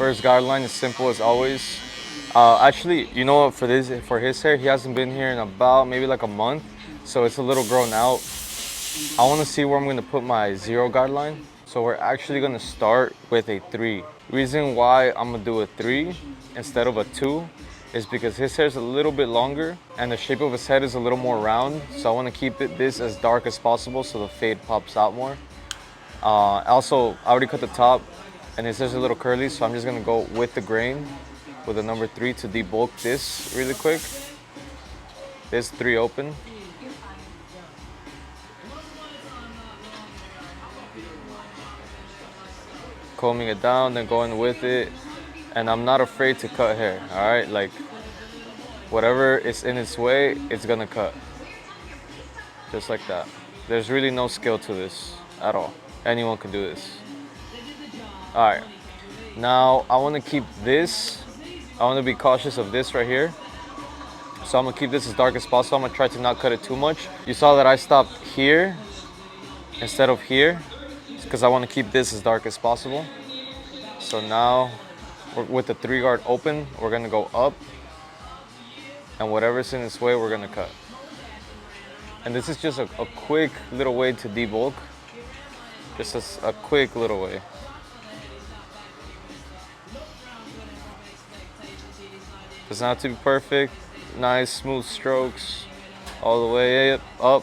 First guideline is simple as always. Actually, you know what? For his hair, he hasn't been here in about maybe like a month, so it's a little grown out. I want to see where I'm going to put my 0 guideline. So we're actually going to start with a 3. Reason why I'm going to do a 3 instead of a 2 is because his hair is a little bit longer and the shape of his head is a little more round. So I want to keep this as dark as possible so the fade pops out more. Also, I already cut the top and his hair's a little curly, so I'm just going to go with the grain with the number 3 to debulk this really quick. This 3 open. Combing it down, then going with it. And I'm not afraid to cut hair, all right? Like, whatever is in its way, it's gonna cut. Just like that. There's really no skill to this at all. Anyone can do this. All right, now I wanna keep this. I wanna be cautious of this right here. So I'm gonna keep this as dark as possible. I'm gonna try to not cut it too much. You saw that I stopped here instead of here, because I wanna keep this as dark as possible. So now, with the 3 guard open, we're gonna go up, and whatever's in its way, we're gonna cut. And this is just a quick little way to debulk. Just a quick little way. Doesn't have to be perfect. Nice, smooth strokes all the way up.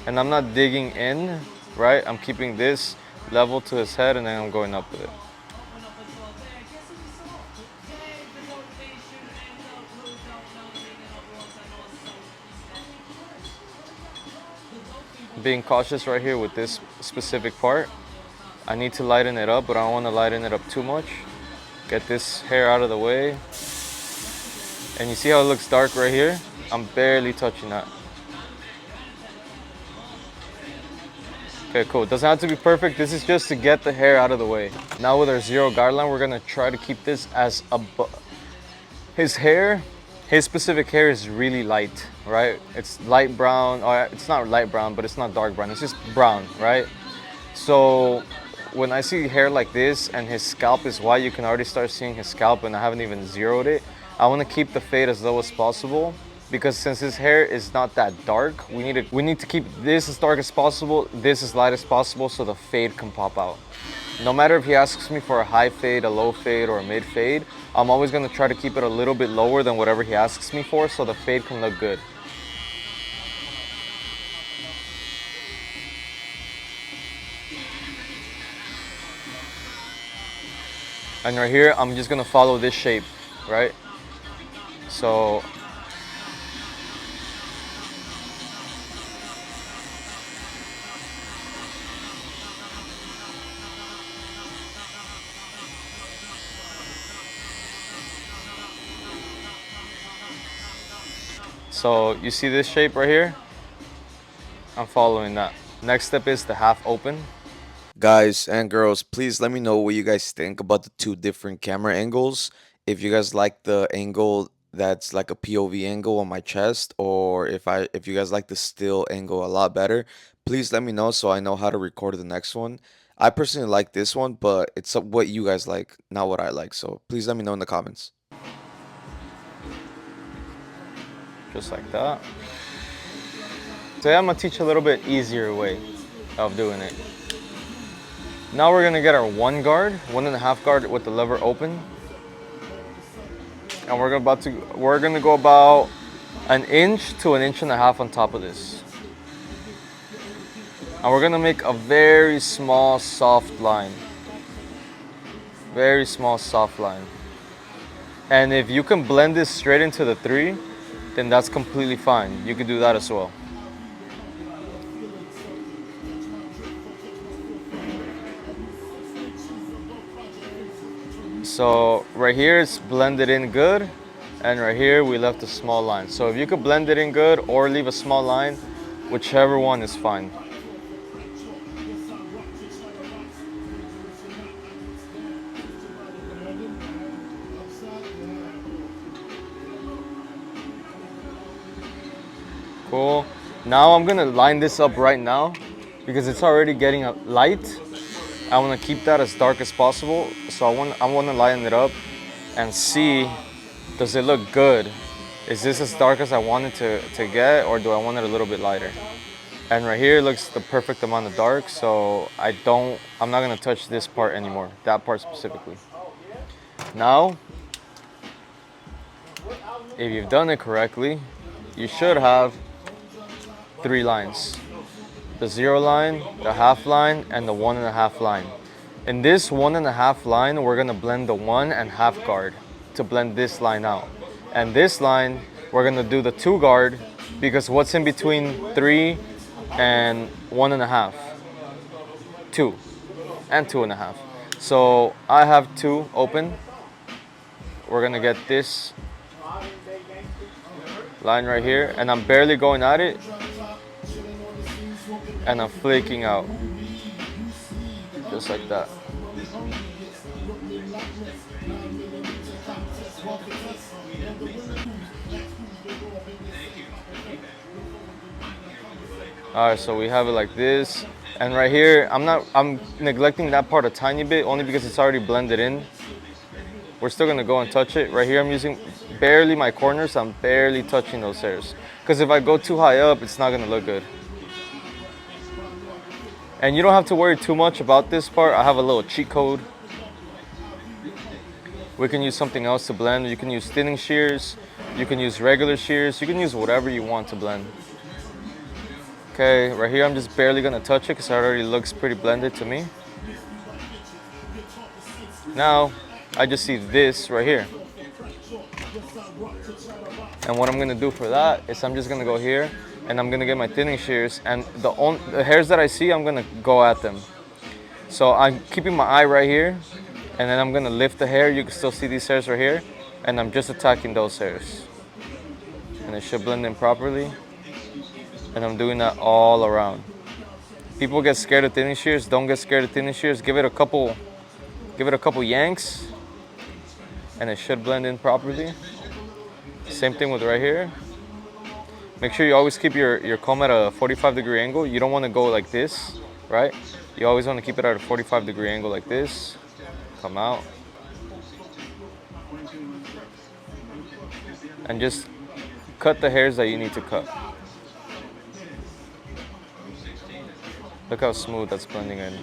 And I'm not digging in, right? I'm keeping this level to his head and then I'm going up with it. Being cautious right here with this specific part. I need to lighten it up, but I don't want to lighten it up too much. Get this hair out of the way. And you see how it looks dark right here? I'm barely touching that. Okay, cool. It doesn't have to be perfect. This is just to get the hair out of the way. Now with our 0 guideline, we're gonna try to keep this as his hair, his specific hair is really light, right? It's light brown, or it's not light brown, but it's not dark brown. It's just brown, right? So when I see hair like this and his scalp is white, you can already start seeing his scalp, and I haven't even zeroed it. I wanna keep the fade as low as possible, because since his hair is not that dark, we need to keep this as dark as possible, this as light as possible, so the fade can pop out. No matter if he asks me for a high fade, a low fade, or a mid fade, I'm always gonna try to keep it a little bit lower than whatever he asks me for, so the fade can look good. And right here, I'm just gonna follow this shape, right? So you see this shape right here? I'm following that. Next step is the half open. Guys and girls, please let me know what you guys think about the 2 different camera angles. If you guys like the angle that's like a POV angle on my chest, or if you guys like the still angle a lot better, please let me know so I know how to record the next one. I personally like this one, but it's what you guys like, not what I like. So please let me know in the comments. Just like that. Today I'm gonna teach a little bit easier way of doing it. Now we're gonna get our 1 guard, 1.5 guard with the lever open. And we're gonna go about 1 to 1.5 inches on top of this. And we're gonna make a very small, soft line. Very small, soft line. And if you can blend this straight into the 3, then that's completely fine. You can do that as well. So right here it's blended in good, and right here we left a small line. So if you could blend it in good or leave a small line, whichever one is fine. Cool. Now I'm gonna line this up right now because it's already getting light. I want to keep that as dark as possible. So I want to lighten it up and see, does it look good? Is this as dark as I want it to get, or do I want it a little bit lighter? And right here looks the perfect amount of dark, so I'm not gonna touch this part anymore, that part specifically. Now, if you've done it correctly, you should have 3 lines. The 0 line, the half line, and the 1.5 line. In this 1.5 line, we're gonna blend the 1.5 guard to blend this line out. And this line, we're gonna do the 2 guard because what's in between 3 and 1.5? 2 and 2.5. So I have 2 open. We're gonna get this line right here, and I'm barely going at it, and I'm flaking out, just like that. All right, so we have it like this, and right here, I'm neglecting that part a tiny bit, only because it's already blended in. We're still gonna go and touch it. Right here, I'm using barely my corners. I'm barely touching those hairs, because if I go too high up, it's not gonna look good. And you don't have to worry too much about this part. I have a little cheat code. We can use something else to blend. You can use thinning shears. You can use regular shears. You can use whatever you want to blend. Okay, right here I'm just barely gonna touch it because it already looks pretty blended to me. Now, I just see this right here. And what I'm gonna do for that is I'm just gonna go here and I'm gonna get my thinning shears, and the hairs that I see, I'm gonna go at them. So I'm keeping my eye right here, and then I'm gonna lift the hair. You can still see these hairs right here, and I'm just attacking those hairs. And it should blend in properly. And I'm doing that all around. People get scared of thinning shears. Don't get scared of thinning shears. Give it a couple yanks, and it should blend in properly. Same thing with right here. Make sure you always keep your comb at a 45-degree angle. You don't want to go like this, right? You always want to keep it at a 45-degree angle like this. Come out. And just cut the hairs that you need to cut. Look how smooth that's blending in.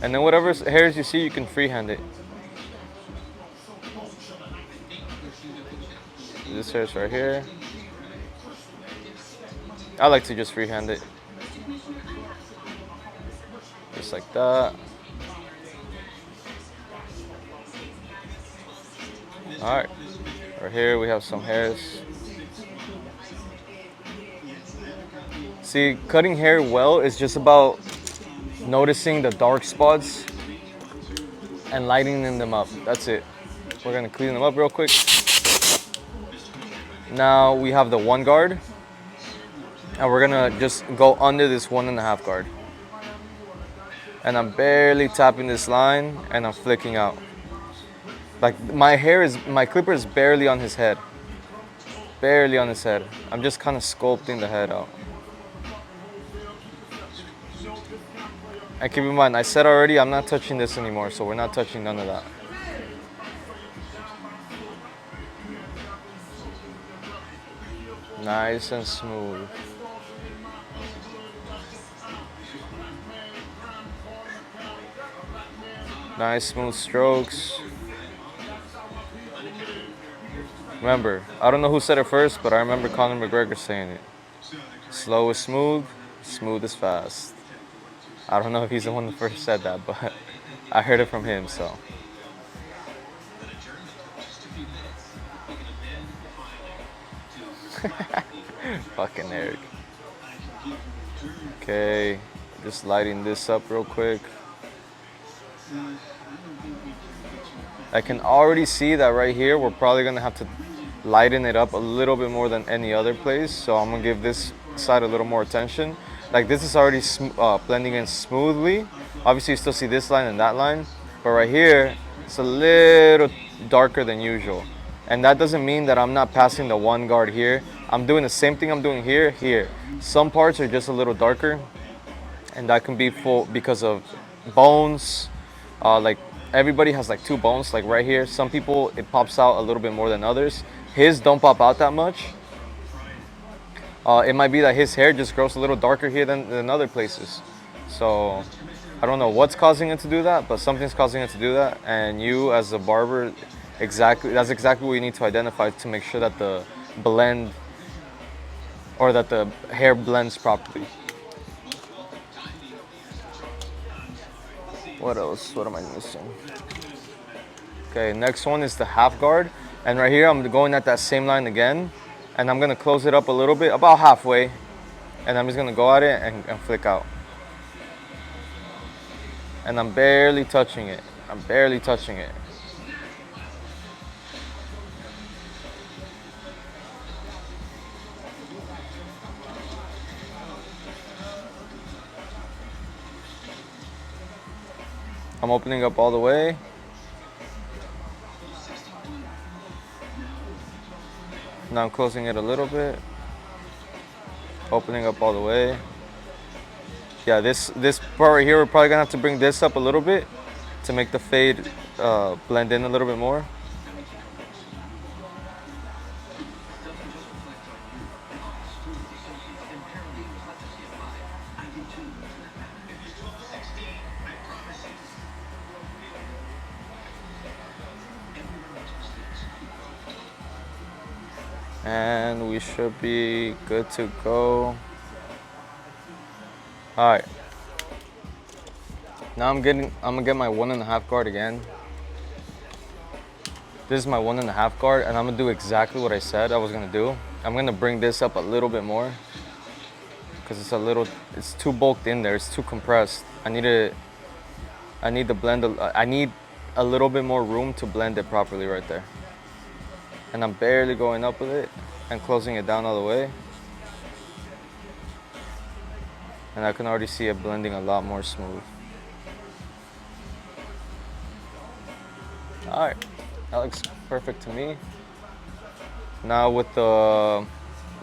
And then whatever hairs you see, you can freehand it. This hair's right here. I like to just freehand it. Just like that. Alright. Right here we have some hairs. See, cutting hair well is just about noticing the dark spots and lightening them up. That's it. We're gonna clean them up real quick. Now we have the 1 guard, and we're gonna just go under this 1.5 guard. And I'm barely tapping this line, and I'm flicking out. Like my clipper is barely on his head. Barely on his head. I'm just kind of sculpting the head out. And keep in mind, I said already, I'm not touching this anymore, so we're not touching none of that. Nice and smooth. Nice smooth strokes. Remember, I don't know who said it first, but I remember Conor McGregor saying it. Slow is smooth, smooth is fast. I don't know if he's the one that first said that, but I heard it from him, so. Fucking Eric. Okay, just lighting this up real quick. I can already see that right here, we're probably gonna have to lighten it up a little bit more than any other place. So I'm gonna give this side a little more attention. Like this is already blending in smoothly. Obviously you still see this line and that line, but right here, it's a little darker than usual. And that doesn't mean that I'm not passing the 1 guard here. I'm doing the same thing I'm doing here. Some parts are just a little darker, and that can be full because of bones. Like everybody has like two bones, like right here. Some people it pops out a little bit more than others. His don't pop out that much. It might be that his hair just grows a little darker here than other places. So I don't know what's causing it to do that, but something's causing it to do that. And you, as a barber, that's exactly what you need to identify to make sure that the blend or that the hair blends properly. What else? What am I missing? Okay, next one is the half guard. And right here, I'm going at that same line again. And I'm gonna close it up a little bit, about halfway. And I'm just gonna go at it and flick out. And I'm barely touching it. I'm barely touching it. I'm opening up all the way. Now I'm closing it a little bit. Opening up all the way. Yeah, this part right here, we're probably gonna have to bring this up a little bit to make the fade blend in a little bit more. And we should be good to go. All right. Now I'm gonna get my 1.5 guard again. This is my 1.5 guard, and I'm gonna do exactly what I said I was gonna do. I'm gonna bring this up a little bit more because it's too bulked in there. It's too compressed. I need the blend. I need a little bit more room to blend it properly right there. And I'm barely going up with it and closing it down all the way. And I can already see it blending a lot more smooth. All right, that looks perfect to me. Now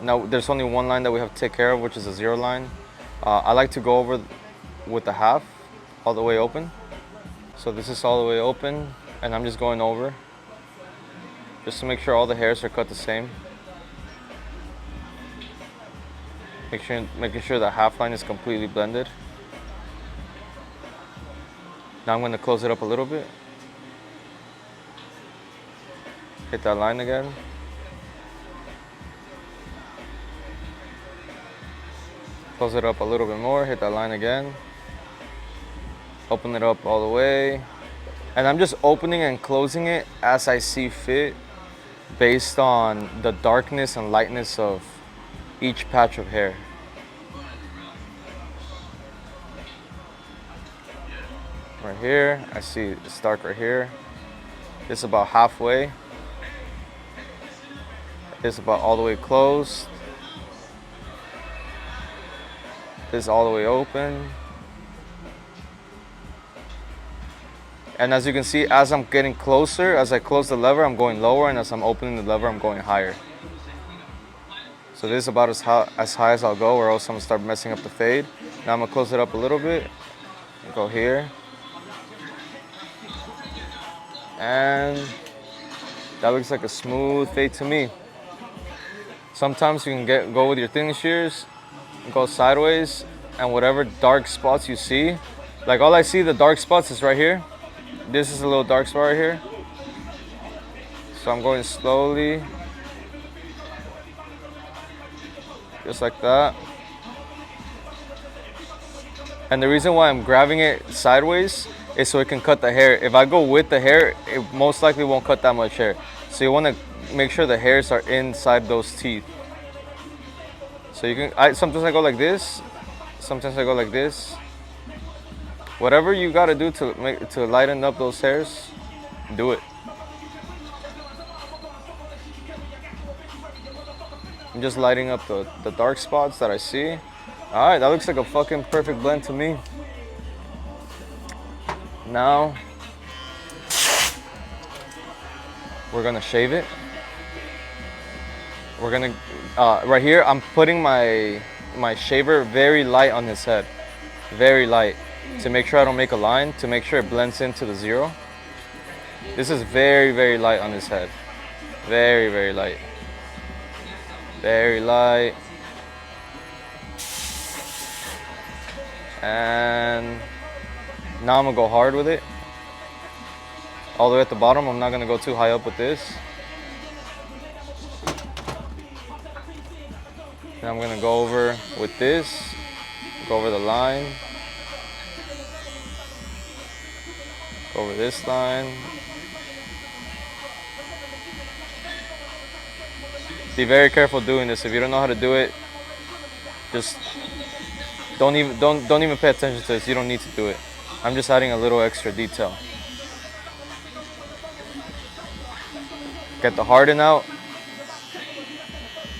there's only one line that we have to take care of, which is a 0 line. I like to go over with the half all the way open. So this is all the way open, and I'm just going over just to make sure all the hairs are cut the same. Making sure the half line is completely blended. Now I'm going to close it up a little bit. Hit that line again. Close it up a little bit more, hit that line again. Open it up all the way. And I'm just opening and closing it as I see fit based on the darkness and lightness of each patch of hair. Right here, I see it's dark right here. This is about halfway. This is about all the way closed. This is all the way open. And as you can see, as I'm getting closer, as I close the lever, I'm going lower, and as I'm opening the lever, I'm going higher. So this is about as high as I'll go, or else I'm gonna start messing up the fade. Now I'm gonna close it up a little bit. Go here. And that looks like a smooth fade to me. Sometimes you can go with your thin shears, go sideways, and whatever dark spots you see, like all I see the dark spots is right here. This is a little dark spot right here. So I'm going slowly, just like that. And the reason why I'm grabbing it sideways is so it can cut the hair. If I go with the hair, it most likely won't cut that much hair. So you want to make sure the hairs are inside those teeth. So you can, sometimes I go like this, sometimes I go like this. Whatever you gotta do to lighten up those hairs, do it. I'm just lighting up the dark spots that I see. All right, that looks like a fucking perfect blend to me. Now, we're gonna shave it. We're gonna, right here, I'm putting my shaver very light on his head. very light, to make sure I don't make a line, to make sure it blends into the zero. This is very, very light on his head. Very, very light. Very light. And now I'm gonna go hard with it. All the way at the bottom, I'm not gonna go too high up with this. And I'm gonna go over with this, go over the line, go over this line. Be very careful doing this. If you don't know how to do it, just don't even pay attention to this. You don't need to do it. I'm just adding a little extra detail. Get the harden out.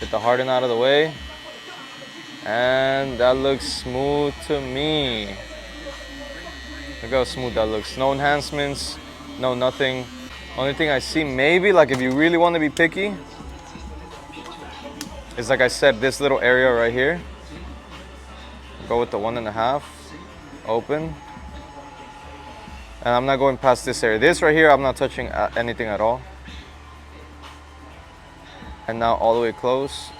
Get the harden out of the way. And that looks smooth to me. Look how smooth that looks. No enhancements, no nothing. Only thing I see maybe, like if you really want to be picky, is like I said, this little area right here. Go with the 1.5, open. And I'm not going past this area. This right here, I'm not touching anything at all. And now all the way close.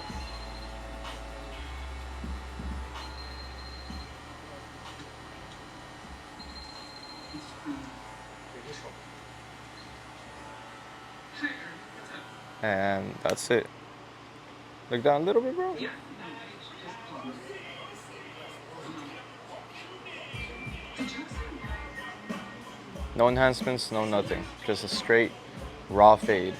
And that's it. Look down a little bit, bro. No enhancements, no nothing. Just a straight raw fade.